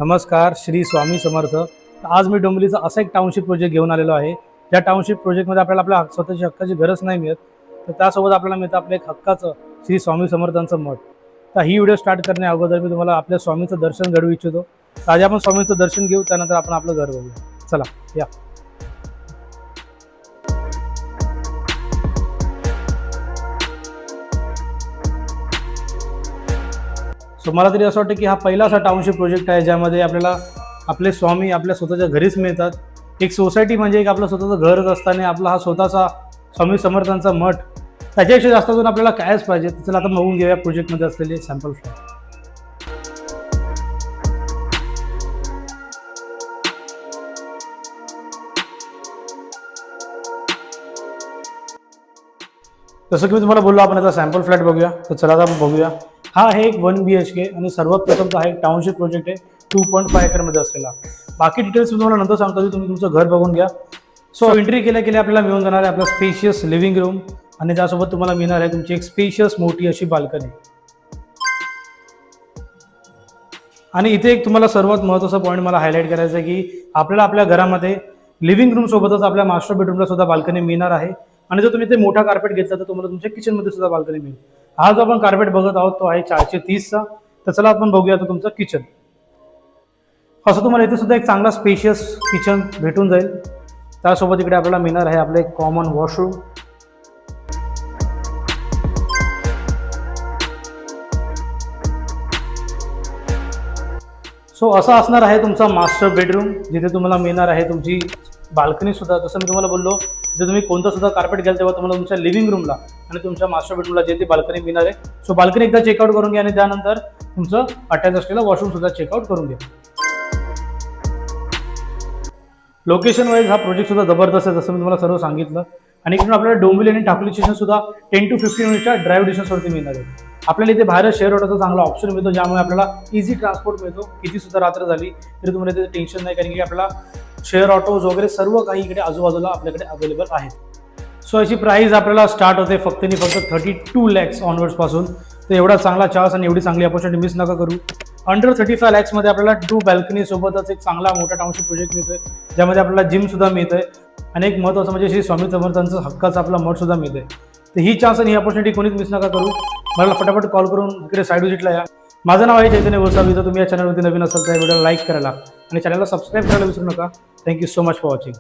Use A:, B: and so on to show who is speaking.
A: नमस्कार, श्री स्वामी समर्थ। आज मी डोंबिवलीचा असा एक टाउनशिप प्रोजेक्ट घेऊन आलेलो आहे। या टाउनशिप प्रोजेक्टमध्ये आपल्याला आपल्या स्वतःची हक्काची गरज नाही मिळत, तर त्यासोबत आपल्याला मिळतं आपलं एक हक्काचं श्री स्वामी समर्थांचं मठ। तर ही व्हिडिओ स्टार्ट करण्या अगोदर मी तुम्हाला आपल्या स्वामीचं दर्शन घडवू इच्छितो। आज आपण स्वामीचं दर्शन घेऊ, त्यानंतर आपण आपलं घर बघूया। चला या। सो मला तरी असं वाटतं की हा पहिला असा टाउनशिप प्रोजेक्ट आहे ज्यामध्ये आपल्याला आपले स्वामी आपल्या स्वतःच्या घरीच मिळतात। एक सोसायटी म्हणजे एक आपलं स्वतःचं घरच असताना आपला हा स्वतःचा स्वामी समर्थांचा मठ, त्याच्यापेक्षा जास्त अजून आपल्याला कायच पाहिजे। चला आता बघून घेऊया प्रोजेक्टमध्ये असलेले सॅम्पल फ्लॅट। जसं की मी तुम्हाला बोललो, आपण आता सॅम्पल फ्लॅट बघूया। तर चला आता आपण बघूया। हा आहे एक 1 BHK आणि सर्वात प्रथम हा एक टाउनशिप प्रोजेक्ट आहे 2.5 एकरमध्ये असलेला। बाकी डिटेल्स मी तुम्हाला नंतर सांगतो, तुम्ही तुमचं घर बघून घ्या। सो एंट्री केल्या केल्या आपल्याला मिळून जाणार आहे आपला स्पेशियस लिव्हिंग रूम आणि त्यासोबत तुम्हाला मिळणार आहे तुमची एक स्पेशियस मोठी अशी बाल्कनी। आणि इथे एक तुम्हाला सर्वात महत्त्वाचा पॉईंट मला हायलाईट करायचा आहे की आपल्याला आपल्या घरामध्ये लिव्हिंग रूम सोबतच आपल्या मास्टर बेडरूमला सुद्धा बाल्कनी मिळणार आहे। आणि जर तुम्ही ते मोठा कार्पेट घेतला तर तुम्हाला तुमच्या किचनमध्ये सुद्धा बाल्कनी मिळेल। हा जो आपण कार्पेट बघत आहोत तो आहे 430चा। तर चला आपण बघूया आता तुमचं किचन। असं तुम्हाला इथे सुद्धा एक चांगला स्पेशियस किचन भेटून जाईल। त्यासोबत इकडे आपल्याला मिळणार आहे आपलं एक कॉमन वॉशरूम। सो असा असणार आहे तुमचा मास्टर बेडरूम, जिथे तुम्हाला मिळणार आहे तुमची बाल्कनी सुद्धा। जसं मी तुम्हाला बोललो, जर तुम्ही कोणतं सुद्धा कार्पेट घ्याल तेव्हा तुम्हाला तुमच्या लिव्हिंग रूमला आणि तुमच्या मास्टर बेडरूमला जे ती बाल्कनी मिळणार आहे। सो बाल्कनी एकदा चेकआउट करून घ्या आणि त्यानंतर तुमचं अटॅच असलेलं वॉशरूम सुद्धा चेकआउट करून घ्या। लोकेशन वाईज हा प्रोजेक्ट सुद्धा जबरदस्त आहे, जसं मी तुम्हाला सर्व सांगितलं। आणि इकडून आपल्याला डोंबिवली आणि टाकली स्टेशन सुद्धा 10 to 15 मिनिटच्या ड्राईव्ह डिस्टन्सवरती मिळणार आहे। आपल्याला इथे बाहेर शेअर ऑटोचा चांगला ऑप्शन मिळतो, ज्यामुळे आपल्याला इझी ट्रान्सपोर्ट मिळतो। किती सुद्धा रात्र झाली तरी तुम्हाला इथे टेन्शन नाही, कारण की आपल्याला शेअर ऑटोज वगैरे सर्व काही इकडे आजूबाजूला आपल्याकडे अवेलेबल आहेत। सो याची प्राइस आपल्याला स्टार्ट होते फक्त 32 lakhs ऑनवर्ड्स पासून। तर एवढा चांगला चान्स आणि एवढी चांगली अपॉर्च्युनिटी मिस नका करू। अंडर 35 lakhs मध्ये आपल्याला 2 बाल्कनी सोबतच एक चांगला मोठा टाउनशिप प्रोजेक्ट मिळतोय, ज्यामध्ये आपल्याला जिम सुद्धा मिळतंय आणि एक महत्त्वाचं म्हणजे श्री स्वामी समर्थांचं हक्काचा आपला मठ सुद्धा मिळतंय। तर ही चान्स आणि ही अपॉर्च्युनिटी कोणीच मिस नका करू। मला फटाफट कॉल करून इकडे साईड व्हिजिटला या। माझं नाव आहे चैतन्य गोसावी। जर तुम्ही या चॅनलवरती नवीन असाल तर या व्हिडिओला लाईक करायला आणि चॅनलला सबस्क्राईब करायला विसरू नका। Thank you so much for watching.